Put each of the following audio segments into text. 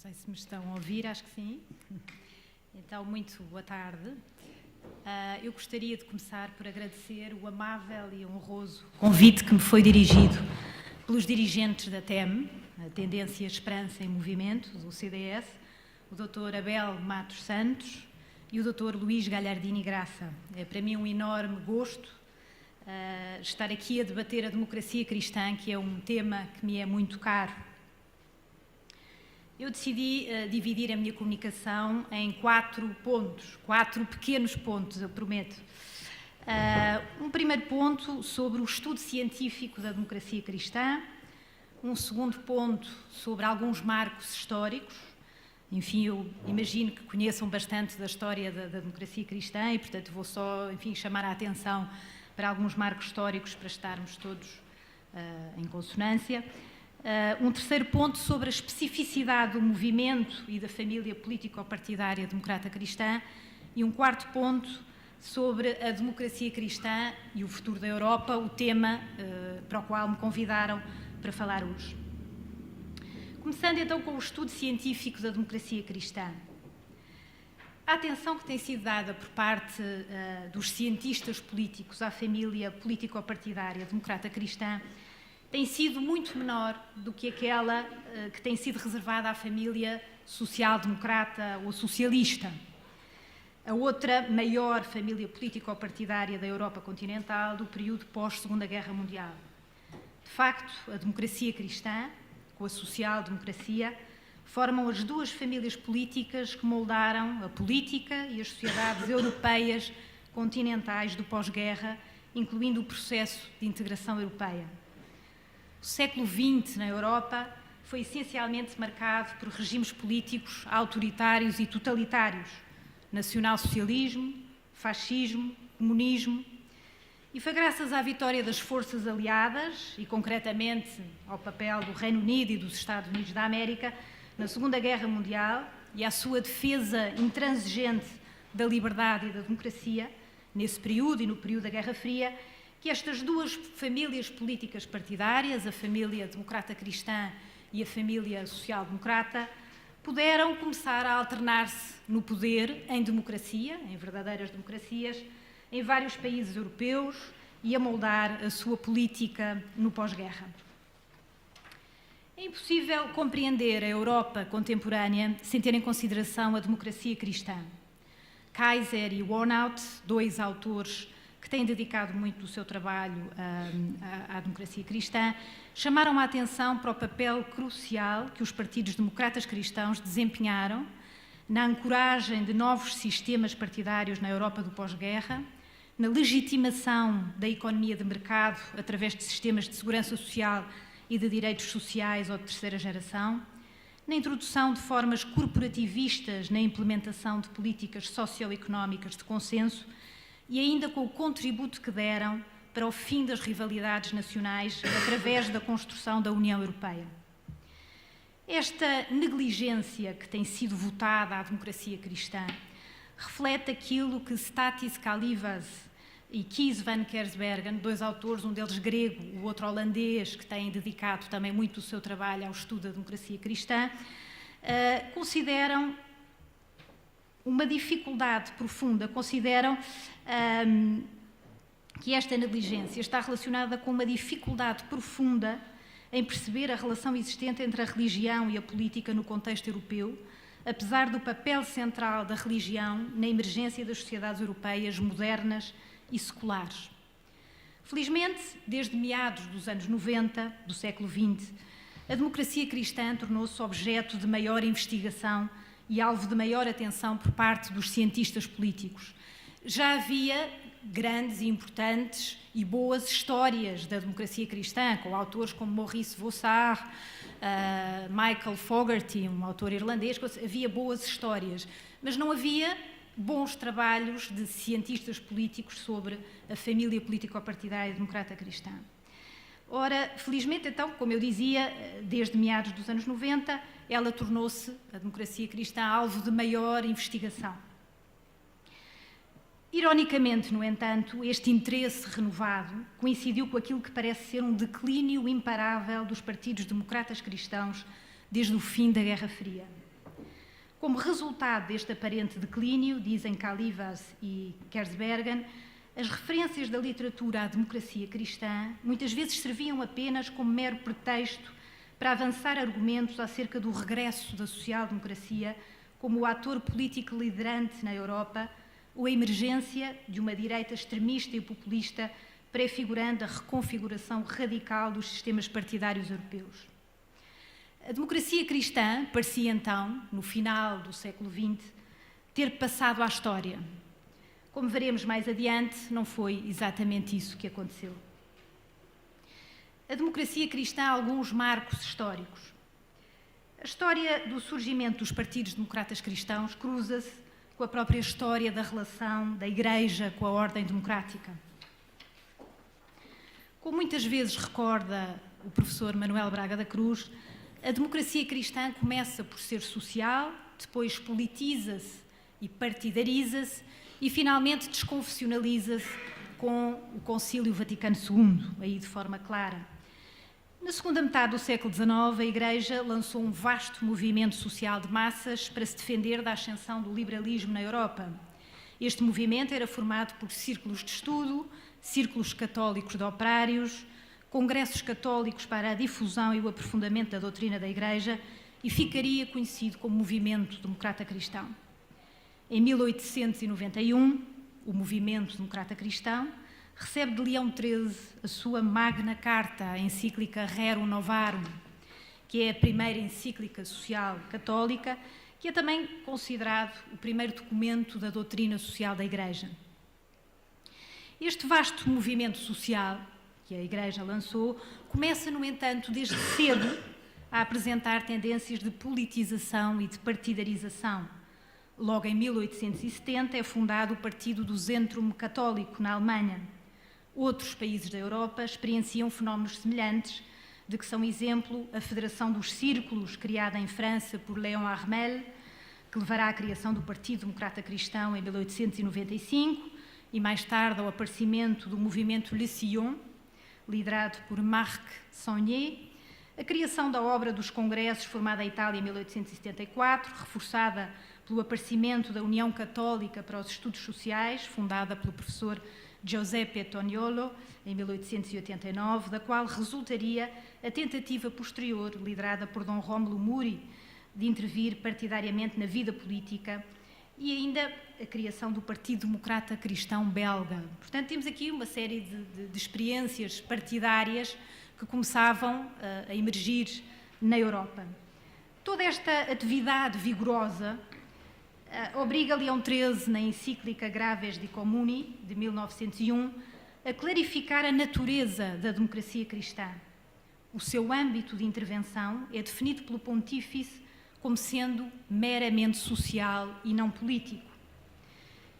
sei se me estão a ouvir, acho que sim. Então, muito boa tarde. Eu gostaria de começar por agradecer o amável e honroso convite que me foi dirigido pelos dirigentes da TEM, a Tendência Esperança em Movimento, do CDS, o Dr. Abel Matos Santos e o Dr. Luís Galhardini Graça. É para mim um enorme gosto estar aqui a debater a democracia cristã, que é um tema que me é muito caro. Eu decidi dividir a minha comunicação em 4 pontos, 4 pequenos pontos, eu prometo. Um primeiro ponto sobre o estudo científico da democracia cristã, um segundo ponto sobre alguns marcos históricos. Enfim, eu imagino que conheçam bastante da história da democracia cristã e, portanto, vou só, chamar a atenção para alguns marcos históricos para estarmos todos em consonância. Um terceiro ponto sobre a especificidade do movimento e da família político-partidária democrata cristã e um quarto ponto sobre a democracia cristã e o futuro da Europa, o tema para o qual me convidaram para falar hoje. Começando então com o estudo científico da democracia cristã. A atenção que tem sido dada por parte dos cientistas políticos à família político-partidária democrata cristã tem sido muito menor do que aquela que tem sido reservada à família social-democrata ou socialista. A outra maior família político-partidária da Europa continental do período pós-Segunda Guerra Mundial. De facto, a democracia cristã, com a social-democracia, formam as duas famílias políticas que moldaram a política e as sociedades europeias continentais do pós-guerra, incluindo o processo de integração europeia. O século XX na Europa foi essencialmente marcado por regimes políticos autoritários e totalitários, nacional-socialismo, fascismo, comunismo, e foi graças à vitória das forças aliadas e, concretamente, ao papel do Reino Unido e dos Estados Unidos da América na Segunda Guerra Mundial e à sua defesa intransigente da liberdade e da democracia, nesse período e no período da Guerra Fria, que estas duas famílias políticas partidárias, a família democrata-cristã e a família social-democrata, puderam começar a alternar-se no poder em democracia, em verdadeiras democracias, em vários países europeus e a moldar a sua política no pós-guerra. É impossível compreender a Europa contemporânea sem ter em consideração a democracia cristã. Kaiser e Warnout, 2 autores que têm dedicado muito do seu trabalho à democracia cristã, chamaram a atenção para o papel crucial que os partidos democratas cristãos desempenharam na ancoragem de novos sistemas partidários na Europa do pós-guerra, na legitimação da economia de mercado através de sistemas de segurança social e de direitos sociais ou de terceira geração, na introdução de formas corporativistas na implementação de políticas socioeconómicas de consenso e ainda com o contributo que deram para o fim das rivalidades nacionais através da construção da União Europeia. Esta negligência que tem sido votada à democracia cristã reflete aquilo que Stathis Kalyvas e Kees van Kersbergen, 2 autores, um deles grego, o outro holandês, que têm dedicado também muito o seu trabalho ao estudo da democracia cristã, consideram uma dificuldade profunda, consideram que esta negligência está relacionada com uma dificuldade profunda em perceber a relação existente entre a religião e a política no contexto europeu, apesar do papel central da religião na emergência das sociedades europeias modernas e seculares. Felizmente, desde meados dos anos 90 do século XX, a democracia cristã tornou-se objeto de maior investigação e alvo de maior atenção por parte dos cientistas políticos. Já havia grandes e importantes e boas histórias da democracia cristã, com autores como Maurice Vossard, Michael Fogarty, um autor irlandês, havia boas histórias, mas não havia bons trabalhos de cientistas políticos sobre a família político-partidária democrata cristã. Ora, felizmente, então, como eu dizia, desde meados dos anos 90, ela tornou-se, a democracia cristã, alvo de maior investigação. Ironicamente, no entanto, este interesse renovado coincidiu com aquilo que parece ser um declínio imparável dos partidos democratas cristãos desde o fim da Guerra Fria. Como resultado deste aparente declínio, dizem Calivas e Kersbergen, as referências da literatura à democracia cristã muitas vezes serviam apenas como mero pretexto para avançar argumentos acerca do regresso da social-democracia como o ator político liderante na Europa ou a emergência de uma direita extremista e populista prefigurando a reconfiguração radical dos sistemas partidários europeus. A democracia cristã parecia então, no final do século XX, ter passado à história. Como veremos mais adiante, não foi exatamente isso que aconteceu. A democracia cristã há alguns marcos históricos. A história do surgimento dos partidos democratas cristãos cruza-se com a própria história da relação da Igreja com a ordem democrática. Como muitas vezes recorda o professor Manuel Braga da Cruz, a democracia cristã começa por ser social, depois politiza-se e partidariza-se e finalmente desconfessionaliza-se com o Concílio Vaticano II, aí de forma clara. Na segunda metade do século XIX, a Igreja lançou um vasto movimento social de massas para se defender da ascensão do liberalismo na Europa. Este movimento era formado por círculos de estudo, círculos católicos de operários, congressos católicos para a difusão e o aprofundamento da doutrina da Igreja e ficaria conhecido como Movimento Democrata Cristão. Em 1891, o Movimento Democrata Cristão recebe de Leão XIII a sua Magna Carta, a encíclica Rerum Novarum, que é a primeira encíclica social católica, que é também considerado o primeiro documento da doutrina social da Igreja. Este vasto movimento social que a Igreja lançou começa, no entanto, desde cedo a apresentar tendências de politização e de partidarização. Logo em 1870 é fundado o Partido do Zentrum Católico na Alemanha. Outros países da Europa experienciam fenómenos semelhantes, de que são exemplo a Federação dos Círculos, criada em França por Léon Harmel, que levará à criação do Partido Democrata Cristão em 1895, e mais tarde ao aparecimento do movimento Le Sillon, liderado por Marc Saunier, a criação da obra dos Congressos, formada em Itália em 1874, reforçada pelo aparecimento da União Católica para os Estudos Sociais, fundada pelo professor Giuseppe Toniolo, em 1889, da qual resultaria a tentativa posterior, liderada por Dom Rómulo Muri, de intervir partidariamente na vida política, e ainda a criação do Partido Democrata Cristão belga. Portanto, temos aqui uma série de experiências partidárias que começavam a emergir na Europa. Toda esta atividade vigorosa obriga Leão XIII, na encíclica Graves de Comuni, de 1901, a clarificar a natureza da democracia cristã. O seu âmbito de intervenção é definido pelo Pontífice como sendo meramente social e não político.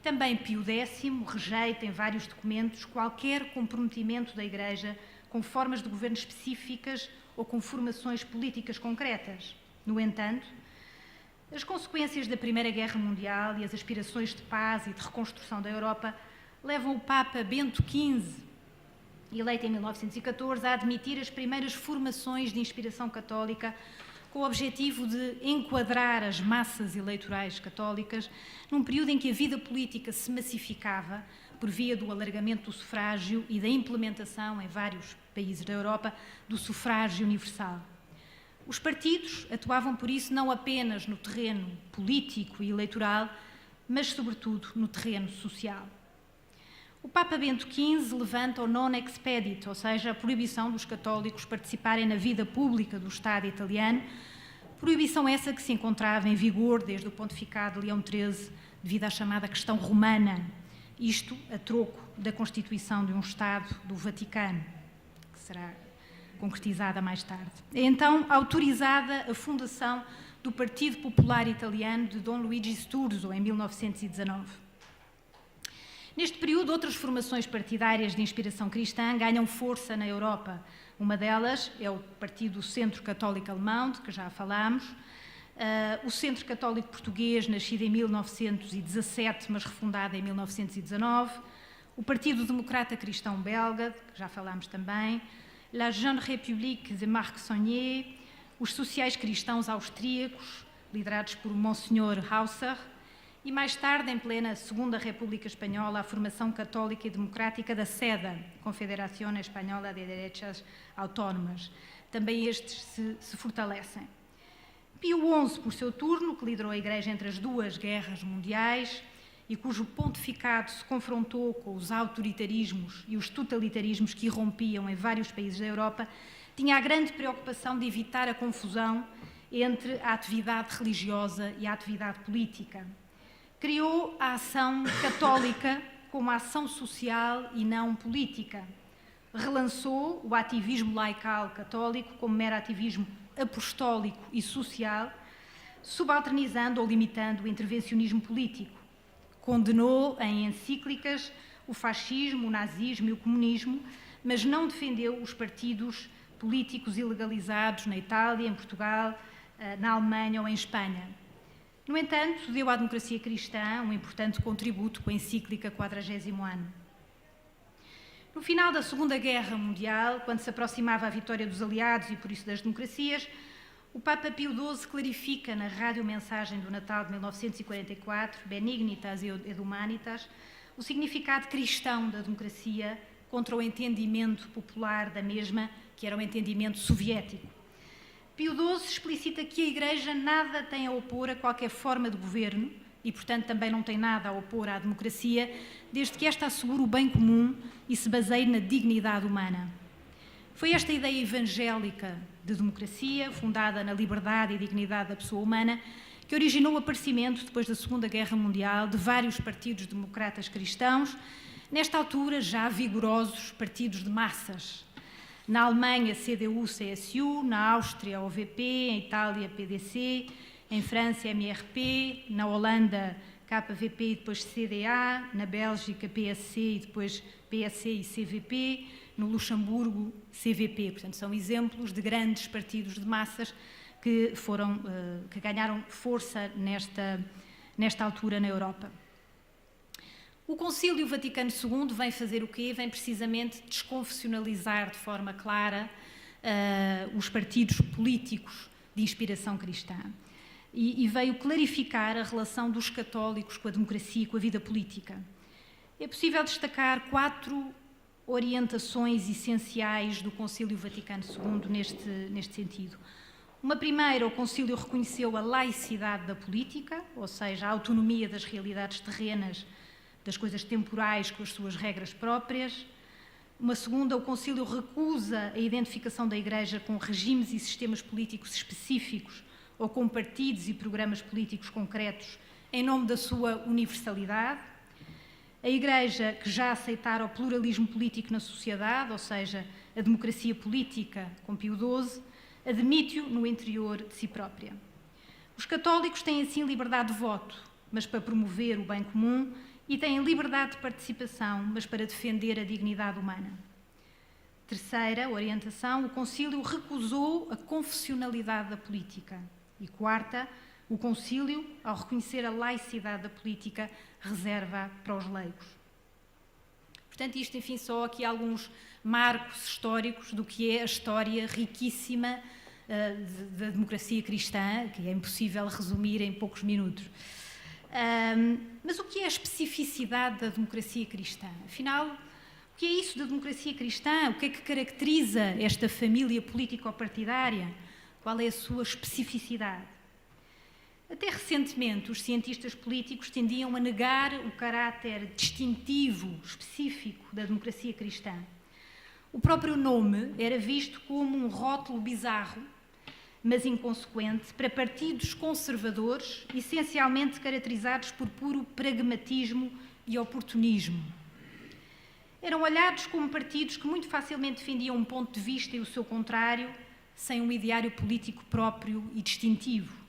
Também Pio X rejeita em vários documentos qualquer comprometimento da Igreja com formas de governo específicas ou com formações políticas concretas. No entanto, as consequências da Primeira Guerra Mundial e as aspirações de paz e de reconstrução da Europa levam o Papa Bento XV, eleito em 1914, a admitir as primeiras formações de inspiração católica com o objetivo de enquadrar as massas eleitorais católicas num período em que a vida política se massificava por via do alargamento do sufrágio e da implementação em vários países da Europa do sufrágio universal. Os partidos atuavam, por isso, não apenas no terreno político e eleitoral, mas, sobretudo, no terreno social. O Papa Bento XV levanta o non expedit, ou seja, a proibição dos católicos participarem na vida pública do Estado italiano, proibição essa que se encontrava em vigor desde o pontificado de Leão XIII, devido à chamada questão romana, isto a troco da constituição de um Estado do Vaticano, que será concretizada mais tarde. É então autorizada a fundação do Partido Popular Italiano de Dom Luigi Sturzo, em 1919. Neste período, outras formações partidárias de inspiração cristã ganham força na Europa. Uma delas é o Partido Centro Católico Alemão, de que já falámos, o Centro Católico Português, nascido em 1917, mas refundado em 1919, o Partido Democrata Cristão Belga, de que já falámos também, La Jeune République de Marc Saunier, os sociais cristãos austríacos, liderados por Monsenhor Hauser, e mais tarde, em plena Segunda República Espanhola, a formação católica e democrática da SEDA, Confederación Española de Derechas Autónomas. Também estes se fortalecem. Pio XI, por seu turno, que liderou a Igreja entre as duas guerras mundiais e cujo pontificado se confrontou com os autoritarismos e os totalitarismos que irrompiam em vários países da Europa, tinha a grande preocupação de evitar a confusão entre a atividade religiosa e a atividade política. Criou a ação católica como ação social e não política. Relançou o ativismo laical católico como mero ativismo apostólico e social, subalternizando ou limitando o intervencionismo político. Condenou em encíclicas o fascismo, o nazismo e o comunismo, mas não defendeu os partidos políticos ilegalizados na Itália, em Portugal, na Alemanha ou em Espanha. No entanto, deu à democracia cristã um importante contributo com a encíclica 40º ano. No final da Segunda Guerra Mundial, quando se aproximava a vitória dos aliados e por isso das democracias, o Papa Pio XII clarifica na radiomensagem do Natal de 1944, Benignitas et Humanitas, o significado cristão da democracia contra o entendimento popular da mesma, que era o entendimento soviético. Pio XII explicita que a Igreja nada tem a opor a qualquer forma de governo e, portanto, também não tem nada a opor à democracia, desde que esta assegure o bem comum e se baseie na dignidade humana. Foi esta ideia evangélica de democracia, fundada na liberdade e dignidade da pessoa humana, que originou o aparecimento, depois da Segunda Guerra Mundial, de vários partidos democratas cristãos, nesta altura já vigorosos partidos de massas. Na Alemanha, CDU-CSU, na Áustria, OVP, em Itália, PDC, em França, MRP, na Holanda, KVP e depois CDA, na Bélgica, PSC e depois PSC e CVP, no Luxemburgo, CVP. Portanto, são exemplos de grandes partidos de massas que ganharam força nesta altura na Europa. O Concílio Vaticano II vem fazer o quê? Vem precisamente desconfessionalizar de forma clara os partidos políticos de inspiração cristã e veio clarificar a relação dos católicos com a democracia e com a vida política. É possível destacar 4 orientações essenciais do Concílio Vaticano II neste sentido. Uma primeira, o Concílio reconheceu a laicidade da política, ou seja, a autonomia das realidades terrenas, das coisas temporais com as suas regras próprias. Uma segunda, o Concílio recusa a identificação da Igreja com regimes e sistemas políticos específicos ou com partidos e programas políticos concretos em nome da sua universalidade. A Igreja, que já aceitara o pluralismo político na sociedade, ou seja, a democracia política com Pio XII, admite-o no interior de si própria. Os católicos têm assim liberdade de voto, mas para promover o bem comum, e têm liberdade de participação, mas para defender a dignidade humana. Terceira orientação, o Concílio recusou a confessionalidade da política. E quarta, o Concílio, ao reconhecer a laicidade da política, reserva para os leigos. Portanto, isto, enfim, só aqui alguns marcos históricos do que é a história riquíssima da democracia cristã, que é impossível resumir em poucos minutos. Mas o que é a especificidade da democracia cristã? Afinal, o que é isso da democracia cristã? O que é que caracteriza esta família político-partidária? Qual é a sua especificidade? Até recentemente, os cientistas políticos tendiam a negar o caráter distintivo, específico da democracia cristã. O próprio nome era visto como um rótulo bizarro, mas inconsequente, para partidos conservadores, essencialmente caracterizados por puro pragmatismo e oportunismo. Eram olhados como partidos que muito facilmente defendiam um ponto de vista e o seu contrário, sem um ideário político próprio e distintivo.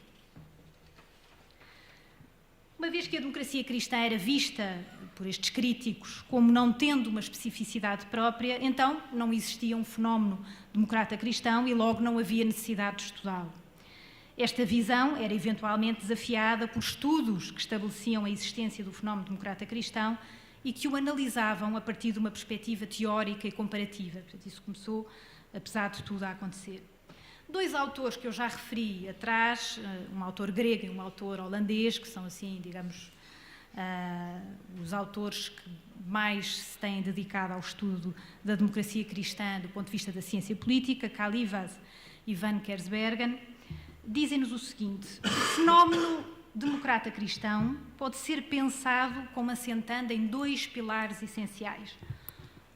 Uma vez que a democracia cristã era vista por estes críticos como não tendo uma especificidade própria, então não existia um fenómeno democrata cristão e logo não havia necessidade de estudá-lo. Esta visão era eventualmente desafiada por estudos que estabeleciam a existência do fenómeno democrata cristão e que o analisavam a partir de uma perspectiva teórica e comparativa. Portanto, isso começou, apesar de tudo, a acontecer. dois autores que eu já referi atrás, um autor grego e um autor holandês, que são assim, digamos, os autores que mais se têm dedicado ao estudo da democracia cristã do ponto de vista da ciência política, Kalyvas e Van Kersbergen, dizem-nos o seguinte: o fenómeno democrata cristão pode ser pensado como assentando em dois pilares essenciais.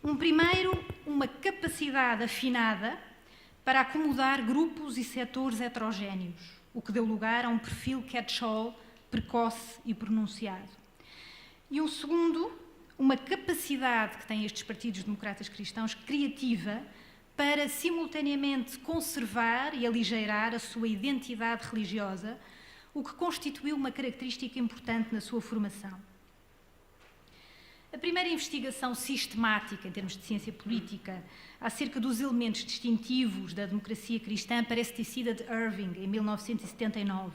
Um primeiro, uma capacidade afinada para acomodar grupos e setores heterogéneos, o que deu lugar a um perfil catch-all precoce e pronunciado. E um segundo, uma capacidade que têm estes partidos democratas cristãos criativa para simultaneamente conservar e aligeirar a sua identidade religiosa, o que constituiu uma característica importante na sua formação. A primeira investigação sistemática, em termos de ciência política, acerca dos elementos distintivos da democracia cristã parece ter sido a de Irving, em 1979.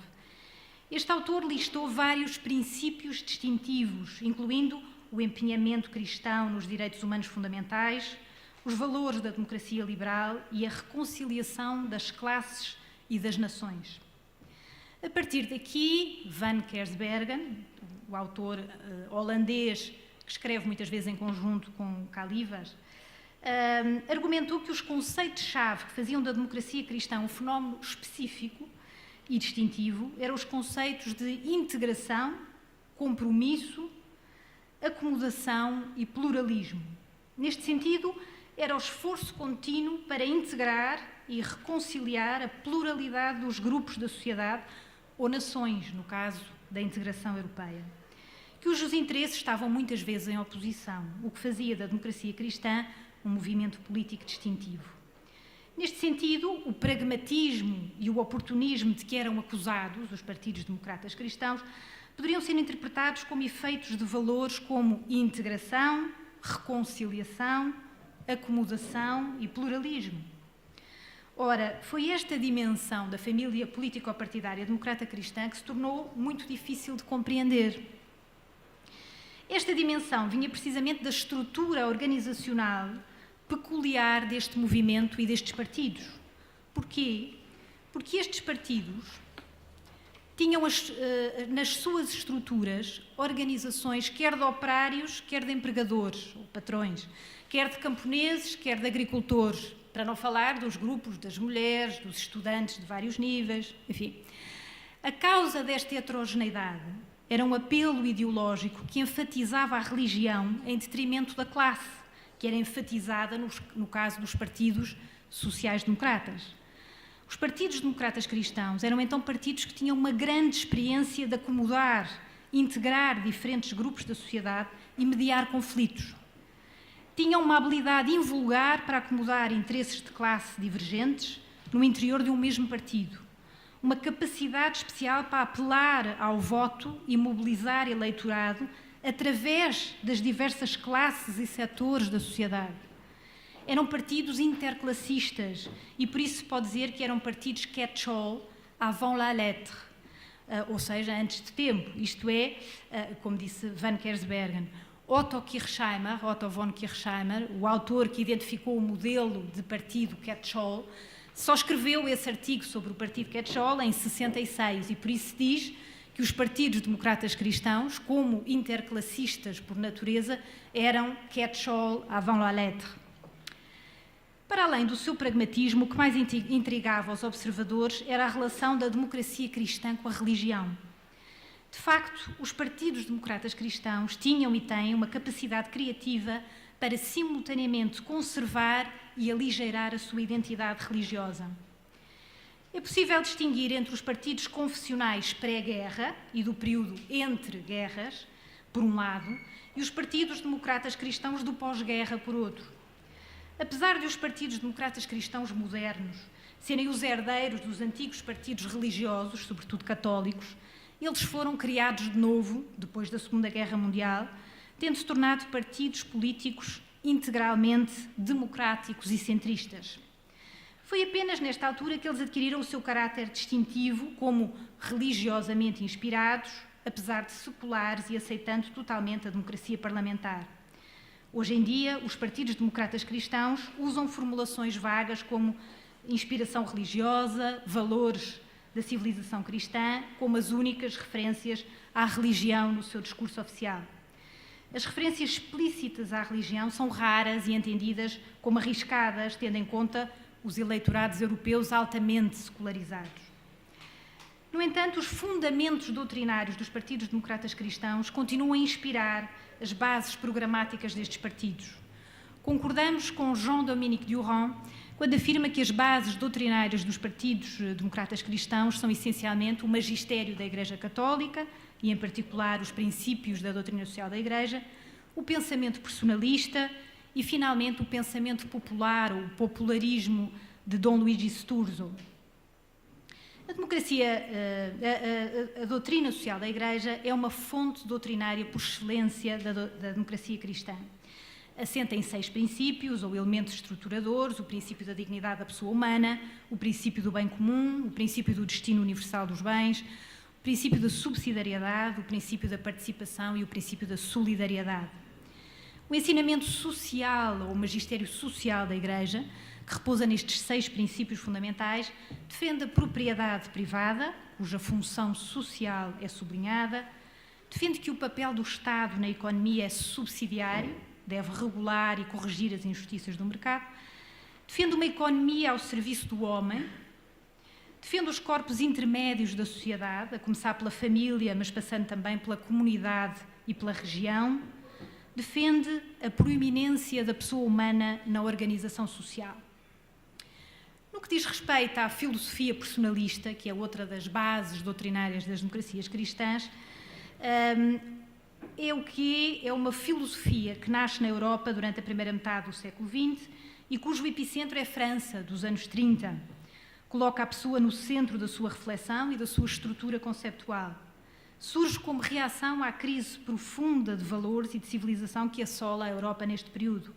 Este autor listou vários princípios distintivos, incluindo o empenhamento cristão nos direitos humanos fundamentais, os valores da democracia liberal e a reconciliação das classes e das nações. A partir daqui, Van Kersbergen, o autor holandês, que escreve muitas vezes em conjunto com Kalyvas, argumentou que os conceitos-chave que faziam da democracia cristã um fenómeno específico e distintivo eram os conceitos de integração, compromisso, acomodação e pluralismo. Neste sentido, era o esforço contínuo para integrar e reconciliar a pluralidade dos grupos da sociedade ou nações, no caso da integração europeia, cujos interesses estavam muitas vezes em oposição, o que fazia da democracia cristã um movimento político distintivo. Neste sentido, o pragmatismo e o oportunismo de que eram acusados os partidos democratas cristãos poderiam ser interpretados como efeitos de valores como integração, reconciliação, acomodação e pluralismo. Ora, foi esta dimensão da família político-partidária democrata cristã que se tornou muito difícil de compreender. Esta dimensão vinha precisamente da estrutura organizacional peculiar deste movimento e destes partidos. Porquê? Porque estes partidos tinham nas suas estruturas organizações quer de operários, quer de empregadores ou patrões, quer de camponeses, quer de agricultores, para não falar dos grupos das mulheres, dos estudantes de vários níveis, enfim. A causa desta heterogeneidade era um apelo ideológico que enfatizava a religião em detrimento da classe, que era enfatizada no caso dos partidos sociais-democratas. Os partidos democratas cristãos eram então partidos que tinham uma grande experiência de acomodar, integrar diferentes grupos da sociedade e mediar conflitos. Tinham uma habilidade invulgar para acomodar interesses de classe divergentes no interior de um mesmo partido. Uma capacidade especial para apelar ao voto e mobilizar eleitorado através das diversas classes e setores da sociedade. Eram partidos interclassistas e por isso se pode dizer que eram partidos catch-all avant la lettre, ou seja, antes de tempo. Isto é, como disse Van Kersbergen, Otto von Kirchheimer, o autor que identificou o modelo de partido catch-all, só escreveu esse artigo sobre o partido catch-all em 66 e por isso se diz que os partidos democratas cristãos, como interclassistas por natureza, eram catch-all avant la lettre. Para além do seu pragmatismo, o que mais intrigava aos observadores era a relação da democracia cristã com a religião. De facto, os partidos democratas cristãos tinham e têm uma capacidade criativa para simultaneamente conservar e aligeirar a sua identidade religiosa. É possível distinguir entre os partidos confessionais pré-guerra e do período entre guerras, por um lado, e os partidos democratas cristãos do pós-guerra, por outro. Apesar de os partidos democratas cristãos modernos serem os herdeiros dos antigos partidos religiosos, sobretudo católicos, eles foram criados de novo, depois da Segunda Guerra Mundial, tendo-se tornado partidos políticos integralmente democráticos e centristas. Foi apenas nesta altura que eles adquiriram o seu caráter distintivo como religiosamente inspirados, apesar de seculares e aceitando totalmente a democracia parlamentar. Hoje em dia, os partidos democratas cristãos usam formulações vagas como inspiração religiosa, valores da civilização cristã, como as únicas referências à religião no seu discurso oficial. As referências explícitas à religião são raras e entendidas como arriscadas, tendo em conta os eleitorados europeus altamente secularizados. No entanto, os fundamentos doutrinários dos partidos democratas cristãos continuam a inspirar as bases programáticas destes partidos. Concordamos com Jean-Dominique Durand quando afirma que as bases doutrinárias dos partidos democratas cristãos são essencialmente o magistério da Igreja Católica, e em particular os princípios da doutrina social da Igreja, o pensamento personalista e, finalmente, o pensamento popular, o popularismo de Dom Luigi Sturzo. A doutrina social da Igreja é uma fonte doutrinária por excelência da democracia cristã. Assenta em 6 princípios ou elementos estruturadores: o princípio da dignidade da pessoa humana, o princípio do bem comum, o princípio do destino universal dos bens, o princípio da subsidiariedade, o princípio da participação e o princípio da solidariedade. O ensinamento social ou o magistério social da Igreja, que repousa nestes 6 princípios fundamentais, defende a propriedade privada, cuja função social é sublinhada, defende que o papel do Estado na economia é subsidiário, deve regular e corrigir as injustiças do mercado, defende uma economia ao serviço do homem, defende os corpos intermédios da sociedade, a começar pela família, mas passando também pela comunidade e pela região, defende a proeminência da pessoa humana na organização social. No que diz respeito à filosofia personalista, que é outra das bases doutrinárias das democracias cristãs, é uma filosofia que nasce na Europa durante a primeira metade do século XX e cujo epicentro é a França, dos anos 30. Coloca a pessoa no centro da sua reflexão e da sua estrutura conceptual. Surge como reação à crise profunda de valores e de civilização que assola a Europa neste período.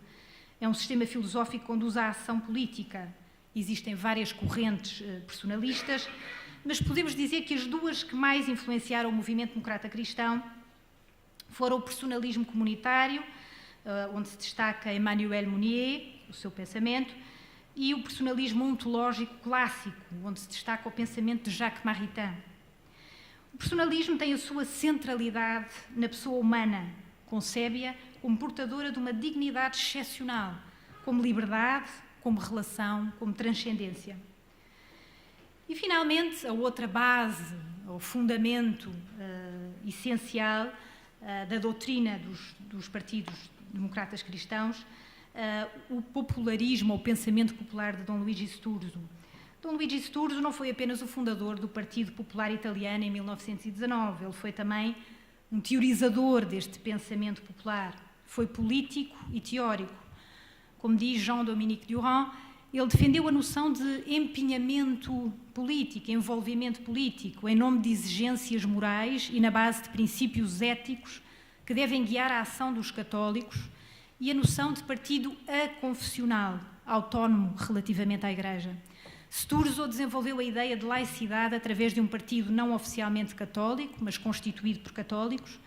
É um sistema filosófico que conduz à ação política. Existem várias correntes personalistas, mas podemos dizer que as duas que mais influenciaram o movimento democrata cristão foram o personalismo comunitário, onde se destaca Emmanuel Mounier, o seu pensamento, e o personalismo ontológico clássico, onde se destaca o pensamento de Jacques Maritain. O personalismo tem a sua centralidade na pessoa humana, concebe-a como portadora de uma dignidade excepcional, como liberdade, como relação, como transcendência. E, finalmente, a outra base, o fundamento essencial da doutrina dos partidos democratas cristãos, o popularismo, ou pensamento popular de Dom Luigi Sturzo. Dom Luigi Sturzo não foi apenas o fundador do Partido Popular Italiano em 1919, ele foi também um teorizador deste pensamento popular, foi político e teórico. Como diz Jean-Dominique Durand, ele defendeu a noção de empenhamento político, envolvimento político, em nome de exigências morais e na base de princípios éticos que devem guiar a ação dos católicos, e a noção de partido aconfessional, autónomo relativamente à Igreja. Sturzo desenvolveu a ideia de laicidade através de um partido não oficialmente católico, mas constituído por católicos,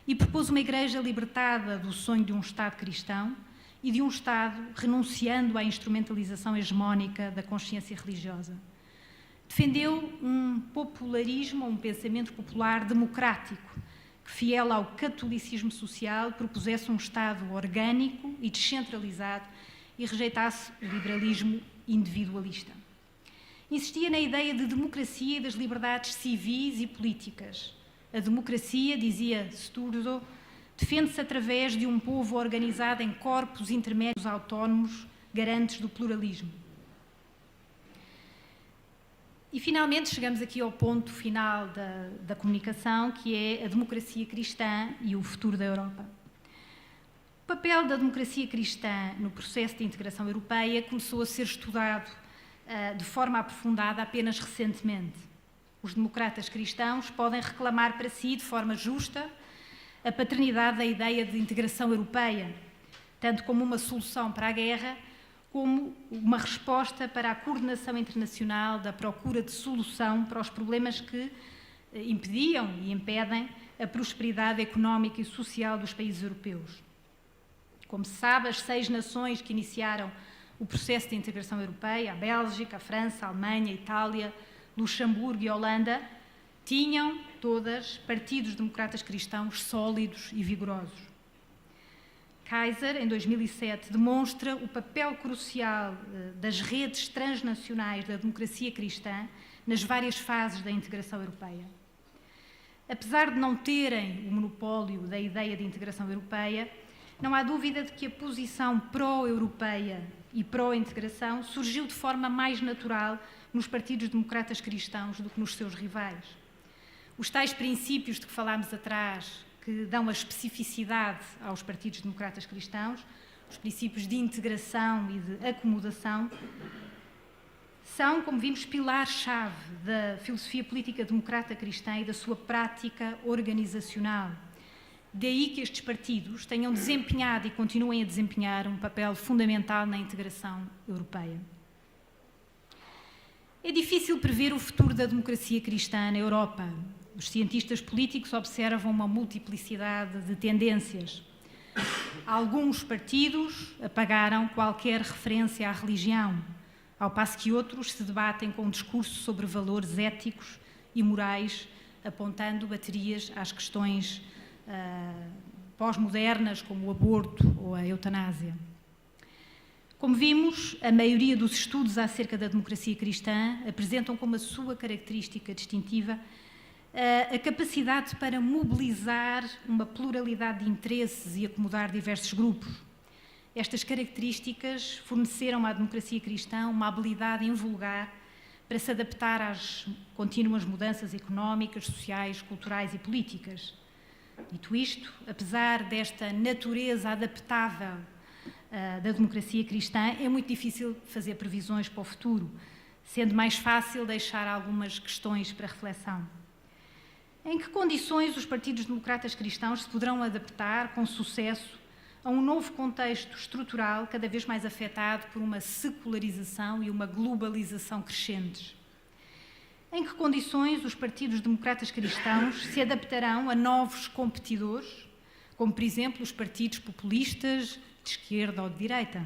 e propôs uma Igreja libertada do sonho de um Estado cristão e de um Estado renunciando à instrumentalização hegemónica da consciência religiosa. Defendeu um popularismo, um pensamento popular democrático, que, fiel ao catolicismo social, propusesse um Estado orgânico e descentralizado e rejeitasse o liberalismo individualista. Insistia na ideia de democracia e das liberdades civis e políticas. A democracia, dizia Sturzo, defende-se através de um povo organizado em corpos intermédios autónomos, garantes do pluralismo. E, finalmente, chegamos aqui ao ponto final da comunicação, que é a democracia cristã e o futuro da Europa. O papel da democracia cristã no processo de integração europeia começou a ser estudado de forma aprofundada apenas recentemente. Os democratas cristãos podem reclamar para si, de forma justa, a paternidade da ideia de integração europeia, tanto como uma solução para a guerra, como uma resposta para a coordenação internacional da procura de solução para os problemas que impediam e impedem a prosperidade económica e social dos países europeus. Como se sabe, as 6 nações que iniciaram o processo de integração europeia, a Bélgica, a França, a Alemanha, a Itália, Luxemburgo e a Holanda, tinham todas partidos democratas cristãos sólidos e vigorosos. Kaiser, em 2007, demonstra o papel crucial das redes transnacionais da democracia cristã nas várias fases da integração europeia. Apesar de não terem o monopólio da ideia de integração europeia, não há dúvida de que a posição pró-europeia e pró-integração surgiu de forma mais natural nos partidos democratas cristãos do que nos seus rivais. Os tais princípios de que falámos atrás, que dão a especificidade aos partidos democratas cristãos, os princípios de integração e de acomodação, são, como vimos, pilar-chave da filosofia política democrata cristã e da sua prática organizacional. Daí que estes partidos tenham desempenhado e continuem a desempenhar um papel fundamental na integração europeia. É difícil prever o futuro da democracia cristã na Europa. Os cientistas políticos observam uma multiplicidade de tendências. Alguns partidos apagaram qualquer referência à religião, ao passo que outros se debatem com um discurso sobre valores éticos e morais, apontando baterias às questões pós-modernas, como o aborto ou a eutanásia. Como vimos, a maioria dos estudos acerca da democracia cristã apresentam como a sua característica distintiva a capacidade para mobilizar uma pluralidade de interesses e acomodar diversos grupos. Estas características forneceram à democracia cristã uma habilidade invulgar para se adaptar às contínuas mudanças económicas, sociais, culturais e políticas. Dito isto, apesar desta natureza adaptável da democracia cristã, é muito difícil fazer previsões para o futuro, sendo mais fácil deixar algumas questões para reflexão. Em que condições os partidos democratas cristãos se poderão adaptar com sucesso a um novo contexto estrutural cada vez mais afetado por uma secularização e uma globalização crescentes? Em que condições os partidos democratas cristãos se adaptarão a novos competidores, como, por exemplo, os partidos populistas de esquerda ou de direita?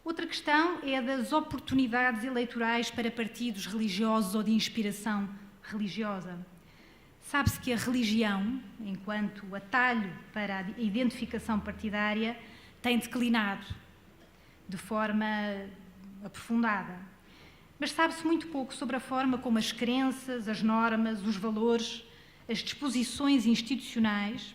Outra questão é a das oportunidades eleitorais para partidos religiosos ou de inspiração religiosa. Sabe-se que a religião, enquanto atalho para a identificação partidária, tem declinado de forma aprofundada. Mas sabe-se muito pouco sobre a forma como as crenças, as normas, os valores, as disposições institucionais,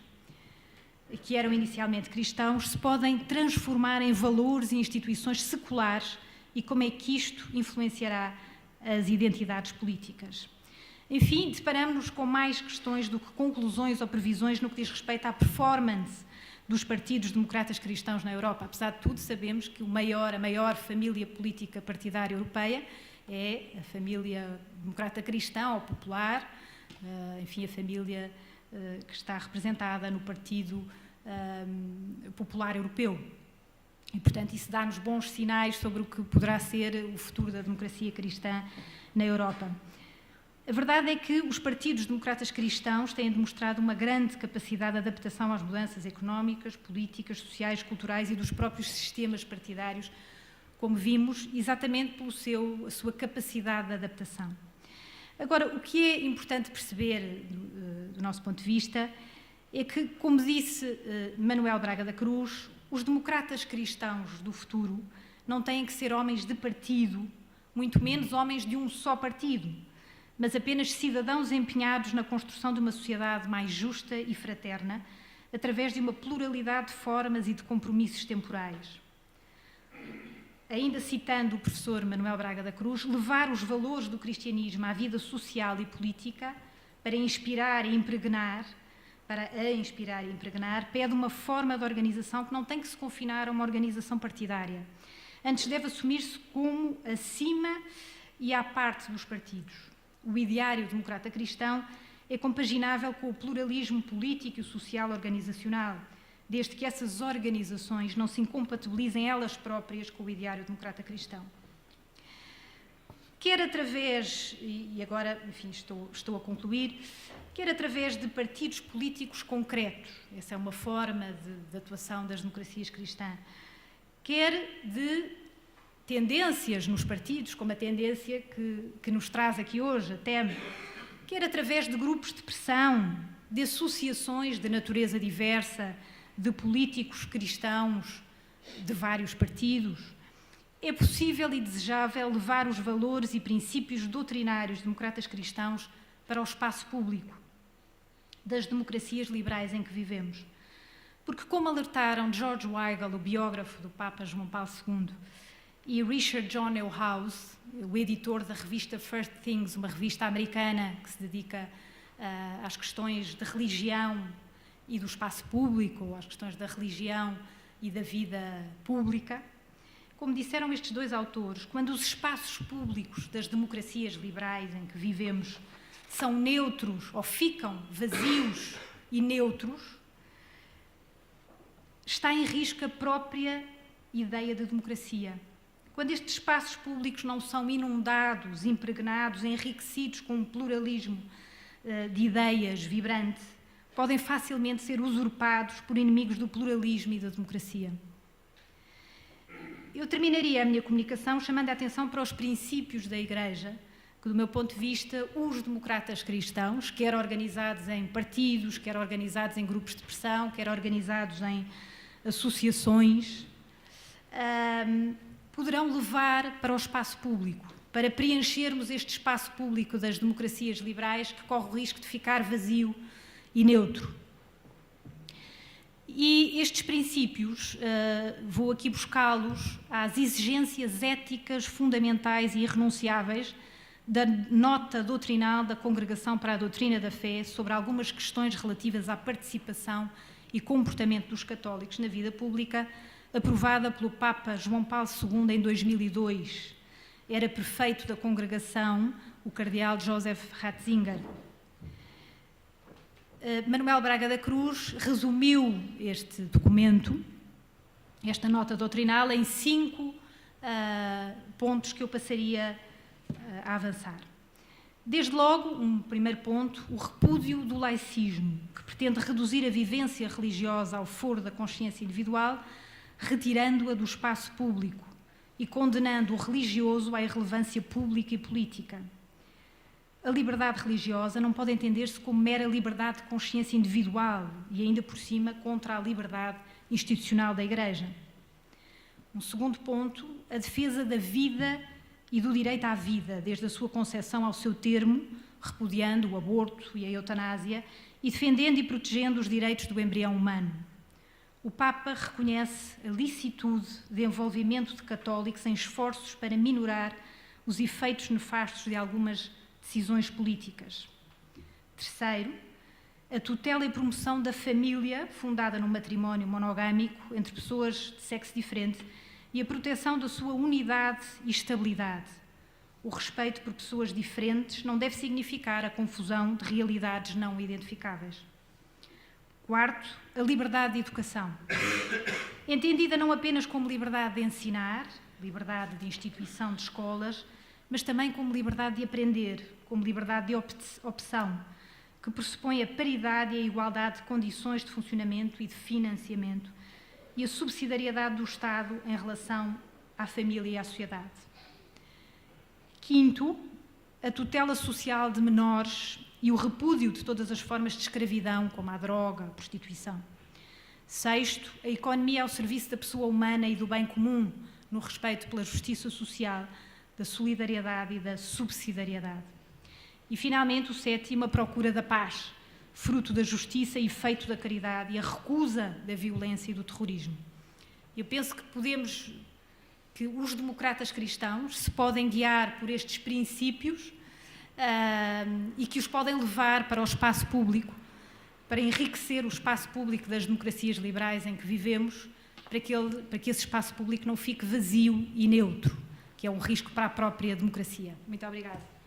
que eram inicialmente cristãos, se podem transformar em valores e instituições seculares e como é que isto influenciará as identidades políticas. Enfim, deparamos-nos com mais questões do que conclusões ou previsões no que diz respeito à performance dos partidos democratas cristãos na Europa. Apesar de tudo, sabemos que a maior família política partidária europeia é a família democrata cristã ou popular, enfim, a família que está representada no Partido Popular Europeu. E, portanto, isso dá-nos bons sinais sobre o que poderá ser o futuro da democracia cristã na Europa. A verdade é que os partidos democratas cristãos têm demonstrado uma grande capacidade de adaptação às mudanças económicas, políticas, sociais, culturais e dos próprios sistemas partidários, como vimos, exatamente pela sua capacidade de adaptação. Agora, o que é importante perceber, do nosso ponto de vista, é que, como disse Manuel Braga da Cruz, os democratas cristãos do futuro não têm que ser homens de partido, muito menos homens de um só partido, mas apenas cidadãos empenhados na construção de uma sociedade mais justa e fraterna, através de uma pluralidade de formas e de compromissos temporais. Ainda citando o professor Manuel Braga da Cruz, levar os valores do cristianismo à vida social e política para inspirar e impregnar, pede uma forma de organização que não tem que se confinar a uma organização partidária. Antes deve assumir-se como acima e à parte dos partidos. O ideário democrata cristão é compaginável com o pluralismo político e social organizacional, desde que essas organizações não se incompatibilizem elas próprias com o ideário democrata cristão. Quer através, e agora, enfim, estou a concluir, quer através de partidos políticos concretos, essa é uma forma de atuação das democracias cristãs, quer de tendências nos partidos, como a tendência que nos traz aqui hoje, a TEM, quer através de grupos de pressão, de associações de natureza diversa, de políticos cristãos de vários partidos. É possível e desejável levar os valores e princípios doutrinários democratas cristãos para o espaço público das democracias liberais em que vivemos. Porque, como alertaram George Weigel, o biógrafo do Papa João Paulo II, e Richard John Neuhaus, o editor da revista First Things, uma revista americana que se dedica às questões de religião e do espaço público, às questões da religião e da vida pública. Como disseram estes dois autores, quando os espaços públicos das democracias liberais em que vivemos são neutros ou ficam vazios e neutros, está em risco a própria ideia de democracia. Quando estes espaços públicos não são inundados, impregnados, enriquecidos com um pluralismo de ideias vibrante, podem facilmente ser usurpados por inimigos do pluralismo e da democracia. Eu terminaria a minha comunicação chamando a atenção para os princípios da Igreja, que, do meu ponto de vista, os democratas cristãos, quer organizados em partidos, quer organizados em grupos de pressão, quer organizados em associações, poderão levar para o espaço público, para preenchermos este espaço público das democracias liberais que corre o risco de ficar vazio e neutro. E estes princípios, vou aqui buscá-los às exigências éticas fundamentais e irrenunciáveis da nota doutrinal da Congregação para a Doutrina da Fé sobre algumas questões relativas à participação e comportamento dos católicos na vida pública, aprovada pelo Papa João Paulo II em 2002. Era prefeito da congregação o cardeal Joseph Ratzinger. Manuel Braga da Cruz resumiu este documento, esta nota doutrinal, em 5 pontos que eu passaria a avançar. Desde logo, um primeiro ponto, o repúdio do laicismo, que pretende reduzir a vivência religiosa ao foro da consciência individual, retirando-a do espaço público e condenando o religioso à irrelevância pública e política. A liberdade religiosa não pode entender-se como mera liberdade de consciência individual e, ainda por cima, contra a liberdade institucional da Igreja. Um segundo ponto, a defesa da vida e do direito à vida, desde a sua concepção ao seu termo, repudiando o aborto e a eutanásia e defendendo e protegendo os direitos do embrião humano. O Papa reconhece a licitude de envolvimento de católicos em esforços para minorar os efeitos nefastos de algumas decisões políticas. Terceiro, a tutela e promoção da família fundada no matrimónio monogâmico entre pessoas de sexo diferente e a proteção da sua unidade e estabilidade. O respeito por pessoas diferentes não deve significar a confusão de realidades não identificáveis. Quarto, a liberdade de educação. Entendida não apenas como liberdade de ensinar, liberdade de instituição de escolas, mas também como liberdade de aprender, como liberdade de opção, que pressupõe a paridade e a igualdade de condições de funcionamento e de financiamento e a subsidiariedade do Estado em relação à família e à sociedade. Quinto, a tutela social de menores e o repúdio de todas as formas de escravidão, como a droga, a prostituição. Sexto, a economia ao serviço da pessoa humana e do bem comum, no respeito pela justiça social, da solidariedade e da subsidiariedade. E, finalmente, o sétimo, a procura da paz, fruto da justiça e efeito da caridade e a recusa da violência e do terrorismo. Eu penso que os democratas cristãos se podem guiar por estes princípios e que os podem levar para o espaço público, para enriquecer o espaço público das democracias liberais em que vivemos, para que esse espaço público não fique vazio e neutro, que é um risco para a própria democracia. Muito obrigada.